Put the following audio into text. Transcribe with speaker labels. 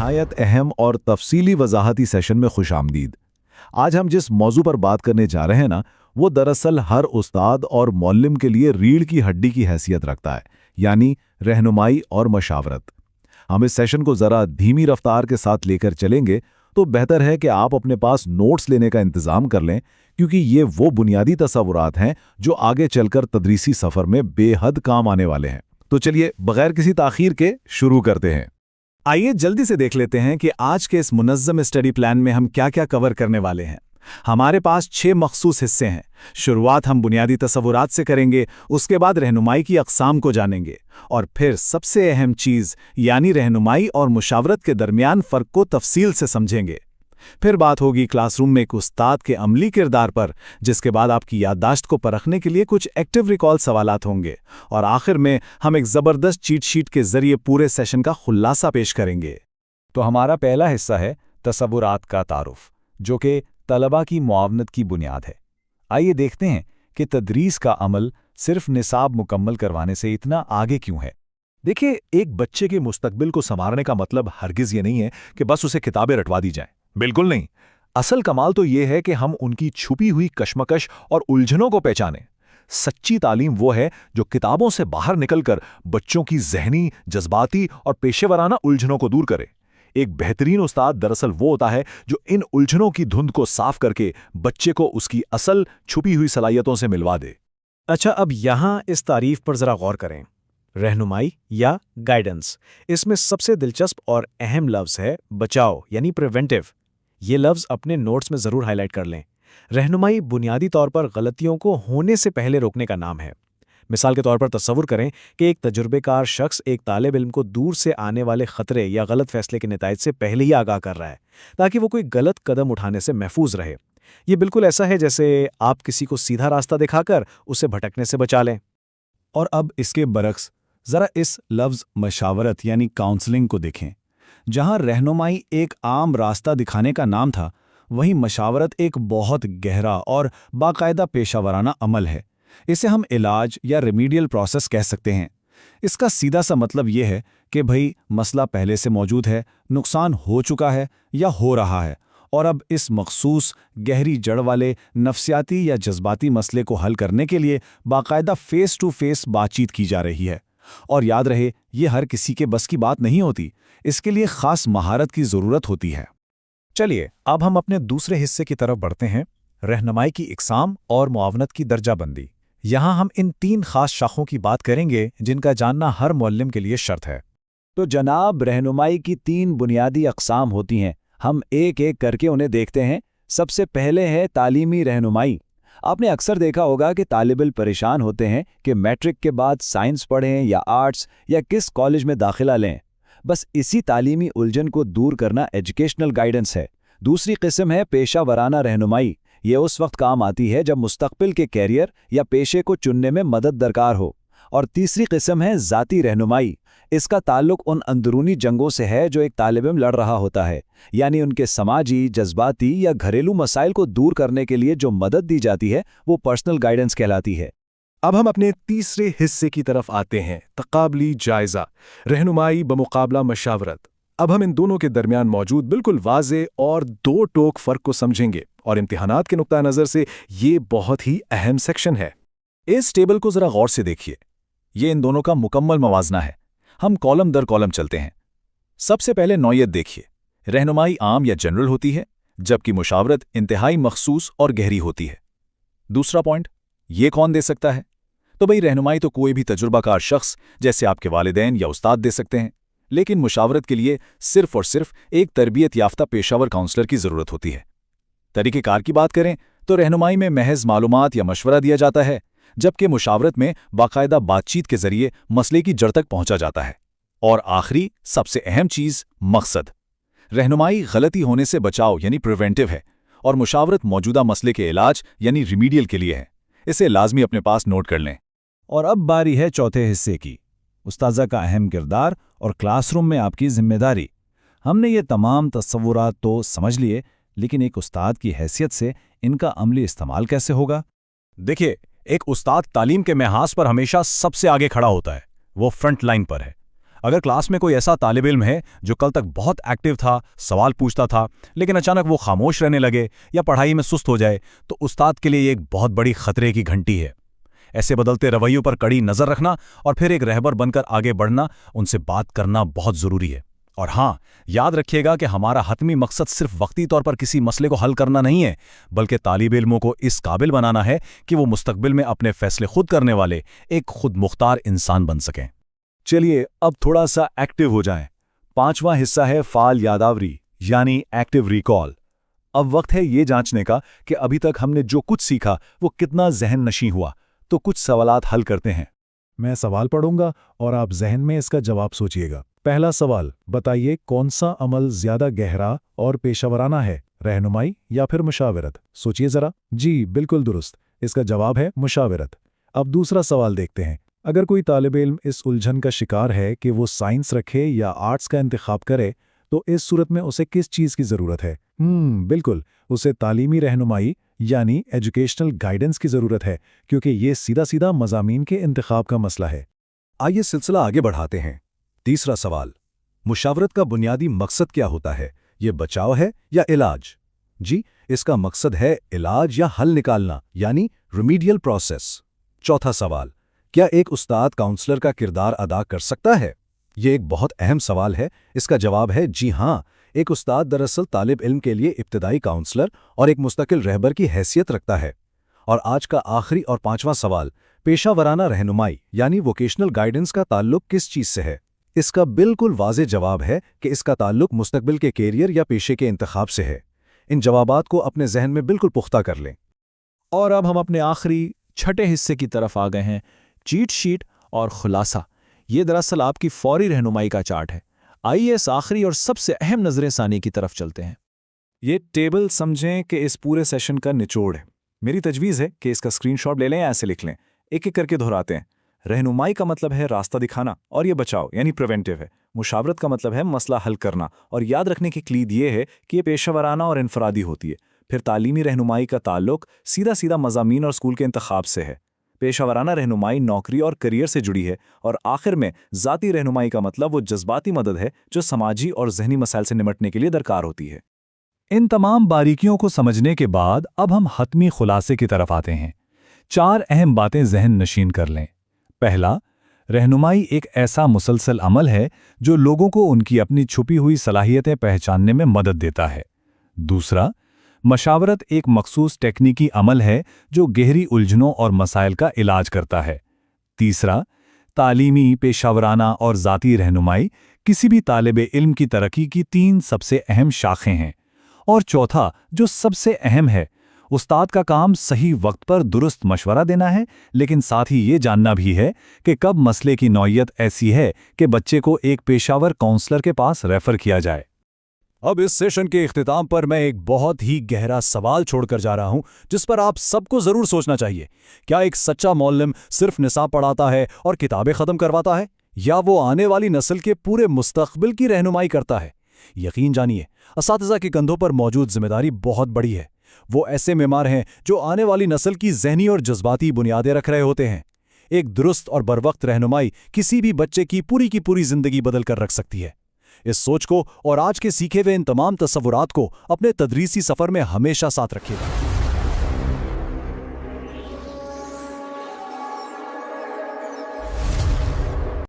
Speaker 1: नहायत अहम और तफसीली वजाहती सेशन में खुश आमदीद। आज हम जिस मौजू पर बात करने जा रहे हैं ना, वो दरअसल हर उस्ताद और मौल्लिम के लिए रीढ़ की हड्डी की हैसियत रखता है, यानी रहनुमाई और मशावरत। हम इस सेशन को ज़रा धीमी रफ्तार के साथ लेकर चलेंगे तो बेहतर है कि आप अपने पास नोट्स लेने का इंतज़ाम कर लें, क्योंकि ये वो बुनियादी तसव्वुरात हैं जो आगे चलकर तदरीसी सफ़र में बेहद काम आने वाले हैं। तो चलिए बगैर किसी ताख़ीर के शुरू करते हैं।
Speaker 2: आइए जल्दी से देख लेते हैं कि आज के इस मुनज़्ज़म स्टडी प्लान में हम क्या क्या कवर करने वाले हैं। हमारे पास 6 मखसूस हिस्से हैं। शुरुआत हम बुनियादी तसव्वुरात से करेंगे, उसके बाद रहनुमाई की अक़साम को जानेंगे और फिर सबसे अहम चीज़ यानी रहनुमाई और मुशावरत के दरमियान फ़र्क को तफसील से समझेंगे। फिर बात होगी क्लासरूम में एक उस्ताद के अमली किरदार पर, जिसके बाद आपकी याददाश्त को परखने के लिए कुछ एक्टिव रिकॉल सवालात होंगे और आखिर में हम एक ज़बरदस्त चीट शीट के ज़रिए पूरे सेशन का खुलासा पेश करेंगे।
Speaker 3: तो हमारा पहला हिस्सा है तसव्वुरात का तारुफ, जो कि तलबा की मुआवनत की बुनियाद है। आइए देखते हैं कि तदरीस का अमल सिर्फ निसाब मुकम्मल करवाने से इतना आगे क्यों है।
Speaker 4: देखिए, एक बच्चे के मुस्तकबिल को संवारने का मतलब हरगिज़ ये नहीं है कि बस उसे किताबें रटवा दी जाएं। बिल्कुल नहीं। असल कमाल तो ये है कि हम उनकी छुपी हुई कश्मकश और उलझनों को पहचानें। सच्ची तालीम वो है जो किताबों से बाहर निकलकर बच्चों की ज़हनी, जज्बाती और पेशेवराना उलझनों को दूर करे। एक बेहतरीन उस्ताद दरअसल वो होता है जो इन उलझनों की धुंध को साफ करके बच्चे को उसकी असल छुपी हुई सलाहियतों से मिलवा दे।
Speaker 2: अच्छा, अब यहाँ इस तारीफ पर ज़रा गौर करें। रहनुमाई या गाइडेंस, इसमें सबसे दिलचस्प और अहम लफ्ज़ है बचाओ यानी प्रिवेंटिव। ये लफ्ज़ अपने नोट्स में ज़रूर हाईलाइट कर लें। रहनुमाई बुनियादी तौर पर गलतियों को होने से पहले रोकने का नाम है। मिसाल के तौर पर तस्वुर करें कि एक तजुर्बेकार शख्स एक तालिब इल्म को दूर से आने वाले खतरे या गलत फैसले के नताइज से पहले ही आगाह कर रहा है, ताकि वो कोई गलत कदम उठाने से महफूज रहे। ये बिल्कुल ऐसा है जैसे आप किसी को सीधा रास्ता दिखाकर उसे भटकने से बचा लें।
Speaker 3: और अब इसके बरक्स ज़रा इस लफ्ज़ मशावरत यानी काउंसलिंग को देखें। जहाँ रहनुमाई एक आम रास्ता दिखाने का नाम था, वहीं मशावरत एक बहुत गहरा और बाकायदा पेशावराना अमल है। इसे हम इलाज या रेमीडियल प्रोसेस कह सकते हैं। इसका सीधा सा मतलब ये है कि भाई मसला पहले से मौजूद है, नुकसान हो चुका है या हो रहा है, और अब इस मखसूस गहरी जड़ वाले नफ्सियाती या जज्बाती मसले को हल करने के लिए बाकायदा फेस टू फेस बातचीत की जा रही है। और याद रहे, ये हर किसी के बस की बात नहीं होती, इसके लिए ख़ास महारत की ज़रूरत होती है।
Speaker 2: चलिए अब हम अपने दूसरे हिस्से की तरफ बढ़ते हैं, रहनुमाई की इक़साम और मुआवनत की दर्जाबंदी। यहाँ हम इन 3 ख़ास शाखों की बात करेंगे जिनका जानना हर मुअल्लिम के लिए शर्त है।
Speaker 5: तो जनाब, रहनुमाई की 3 बुनियादी अक़साम होती हैं। हम एक एक करके उन्हें देखते हैं। सबसे पहले है तालीमी रहनुमाई। आपने अक्सर देखा होगा कि तालिब-इल्म परेशान होते हैं कि मैट्रिक के बाद साइंस पढ़ें या आर्ट्स या किस कॉलेज में दाखिला लें। बस इसी तालीमी उलझन को दूर करना एजुकेशनल गाइडेंस है। दूसरी किस्म है पेशा वराना रहनुमाई। ये उस वक्त काम आती है जब मुस्तकबिल के कैरियर या पेशे को चुनने में मदद दरकार हो। और तीसरी किस्म है ज़ाती रहनुमाई। इसका ताल्लुक उन अंदरूनी जंगों से है जो एक तालिब-इल्म लड़ रहा होता है, यानी उनके समाजी, जज्बाती या घरेलू मसाइल को दूर करने के लिए जो मदद दी जाती है वो पर्सनल गाइडेंस कहलाती है।
Speaker 4: अब हम अपने तीसरे हिस्से की तरफ आते हैं, तकाबली जायज़ा, रहनुमाई बमुकाबला मशावरत। अब हम इन दोनों के दरमियान मौजूद बिल्कुल वाज़े और 2 टोक फ़र्क को समझेंगे, और इम्तिहानात के नुक्ता नज़र से ये बहुत ही अहम सेक्शन है।
Speaker 1: इस टेबल को ज़रा गौर से देखिए। ये इन दोनों का मुकम्मल मवाजना है। हम कॉलम दर कॉलम चलते हैं। सबसे पहले नौयत देखिए। रहनुमाई आम या जनरल होती है, जबकि मुशावरत इंतहाई मखसूस और गहरी होती है। दूसरा पॉइंट, ये कौन दे सकता है? तो भाई रहनुमाई तो कोई भी तजुर्बाकार शख्स जैसे आपके वालिदैन या उस्ताद दे सकते हैं, लेकिन मुशावरत के लिए सिर्फ और सिर्फ एक तरबियत याफ्ता पेशावर काउंसलर की ज़रूरत होती है। तरीक़ेकार की बात करें तो रहनुमाई में महज मालूमात या मशवरा दिया जाता है, जबकि मुशावरत में बाकायदा बातचीत के जरिए मसले की जड़ तक पहुंचा जाता है। और आखिरी सबसे अहम चीज़, मकसद। रहनुमाई गलती होने से बचाव यानी प्रिवेंटिव है, और मुशावरत मौजूदा मसले के इलाज यानी रिमीडियल के लिए है। इसे लाजमी अपने पास नोट कर लें।
Speaker 3: और अब बारी है चौथे हिस्से की, उस्ताज़ा का अहम किरदार और क्लासरूम में आपकी जिम्मेदारी। हमने ये तमाम तस्वुरात तो समझ लिए, लेकिन एक उस्ताद की हैसियत से इनका अमली इस्तेमाल कैसे होगा?
Speaker 2: देखिए, एक उस्ताद तालीम के महाज पर हमेशा सबसे आगे खड़ा होता है, वो फ्रंट लाइन पर है।
Speaker 3: अगर क्लास में कोई ऐसा तालिब इल्म है जो कल तक बहुत एक्टिव था, सवाल पूछता था, लेकिन अचानक वो खामोश रहने लगे या पढ़ाई में सुस्त हो जाए, तो उस्ताद के लिए ये एक बहुत बड़ी खतरे की घंटी है। ऐसे बदलते रवैयों पर कड़ी नज़र रखना और फिर एक रहबर बनकर आगे बढ़ना, उनसे बात करना बहुत ज़रूरी है। और हाँ, याद रखिएगा कि हमारा हतमी मकसद सिर्फ वक्ती तौर पर किसी मसले को हल करना नहीं है, बल्कि तालिब इल्मों को इस काबिल बनाना है कि वो मुस्तकबिल में अपने फैसले खुद करने वाले एक खुद मुख्तार इंसान बन सकें।
Speaker 1: चलिए अब थोड़ा सा एक्टिव हो जाएं। 5वां हिस्सा है फाल यादावरी यानी एक्टिव रिकॉल। अब वक्त है ये जांचने का कि अभी तक हमने जो कुछ सीखा वो कितना जहन नशीं हुआ। तो कुछ सवालात हल करते हैं।
Speaker 3: मैं सवाल पढ़ूंगा और आप जहन में इसका जवाब सोचिएगा। पहला सवाल, बताइए कौन सा अमल ज्यादा गहरा और पेशावराना है, रहनुमाई या फिर मुशावरत? सोचिए जरा। जी बिल्कुल दुरुस्त, इसका जवाब है मुशावरत। अब दूसरा सवाल देखते हैं। अगर कोई तालिब इल्म इस उलझन का शिकार है कि वो साइंस रखे या आर्ट्स का इंतखाब करे, तो इस सूरत में उसे किस चीज़ की ज़रूरत है? बिल्कुल, उसे तालीमी रहनुमाई यानी एजुकेशनल गाइडेंस की ज़रूरत है, क्योंकि ये सीधा सीधा मज़ामीन के इंतखाब का मसला है।
Speaker 1: आइए सिलसिला आगे बढ़ाते हैं। तीसरा सवाल, मुशावरत का बुनियादी मकसद क्या होता है? ये बचाव है या इलाज? जी, इसका मकसद है इलाज या हल निकालना, यानी रिमीडियल प्रोसेस। चौथा सवाल, क्या एक उस्ताद काउंसलर का किरदार अदा कर सकता है? ये एक बहुत अहम सवाल है। इसका जवाब है जी हाँ। एक उस्ताद दरअसल तालिब इल्म के लिए इब्तदाई काउंसलर और एक मुस्तकिल रहबर की हैसियत रखता है। और आज का आखिरी और 5वां सवाल, पेशावराना रहनुमाई यानी वोकेशनल गाइडेंस का ताल्लुक किस चीज़ से है? इसका बिल्कुल वाज़ेह जवाब है कि इसका ताल्लुक मुस्तकबिल के कैरियर या पेशे के इंतखाब से है। इन जवाबात को अपने जहन में बिल्कुल पुख्ता कर लें।
Speaker 2: और अब हम अपने आखिरी छठे हिस्से की तरफ आ गए हैं, चीट शीट और खुलासा। ये दरअसल आपकी फौरी रहनुमाई का चार्ट है। आइए इस आखिरी और सबसे अहम नजर सानी की तरफ चलते हैं।
Speaker 3: ये टेबल समझें कि इस पूरे सेशन का निचोड़ है। मेरी तजवीज़ है कि इसका स्क्रीनशॉट ले लें या ऐसे लिख लें। एक एक करके दोहराते हैं। रहनुमाई का मतलब है रास्ता दिखाना और ये बचाव यानी प्रिवेंटिव है। मुशावरत का मतलब है मसला हल करना और याद रखने की क्लीद ये है कि ये पेशावराना और इनफरादी होती है। फिर तालीमी रहनुमाई का ताल्लुक सीधा सीधा मज़ामीन और स्कूल के इंतखाब से है। पेशावराना रहनुमाई नौकरी और करियर से जुड़ी है। और आखिर में ज़ाती रहनुमाई का मतलब वो जज्बाती मदद है जो समाजी और जहनी मसाइल से निमटने के लिए दरकार होती है।
Speaker 1: इन तमाम बारीकियों को समझने के बाद अब हम हतमी खुलासे की तरफ आते हैं। 4 अहम बातें जहन नशीन कर लें। पहला, रहनुमाई एक ऐसा मुसलसल अमल है जो लोगों को उनकी अपनी छुपी हुई सलाहियतें पहचानने में मदद देता है। दूसरा, मशावरत एक मखसूस टेक्निकी अमल है जो गहरी उलझनों और मसाइल का इलाज करता है। तीसरा, तालीमी, पेशावराना और ज़ाती रहनुमाई किसी भी तालिबे इल्म की तरक्की की 3 सबसे अहम शाखें हैं। और चौथा, जो सबसे अहम है, उस्ताद का काम सही वक्त पर दुरुस्त मशवरा देना है, लेकिन साथ ही ये जानना भी है कि कब मसले की नौइयत ऐसी है कि बच्चे को एक पेशावर काउंसलर के पास रेफर किया जाए। अब इस सेशन के इख्तिताम पर मैं एक बहुत ही गहरा सवाल छोड़कर जा रहा हूं, जिस पर आप सबको जरूर सोचना चाहिए। क्या एक सच्चा मौल्लिम सिर्फ निसाब पढ़ाता है और किताबें खत्म करवाता है, या वो आने वाली नस्ल के पूरे मुस्तकबिल की रहनुमाई करता है? यकीन जानिए, असातिज़ा के कंधों पर मौजूद जिम्मेदारी बहुत बड़ी है। वो ऐसे मेमार हैं जो आने वाली नस्ल की ज़हनी और जज्बाती बुनियादें रख रहे होते हैं। एक दुरुस्त और बरवक्त रहनुमाई किसी भी बच्चे की पूरी ज़िंदगी बदल कर रख सकती है। इस सोच को और आज के सीखे हुए इन तमाम तसव्वुरात को अपने तदरीसी सफ़र में हमेशा साथ रखिएगा।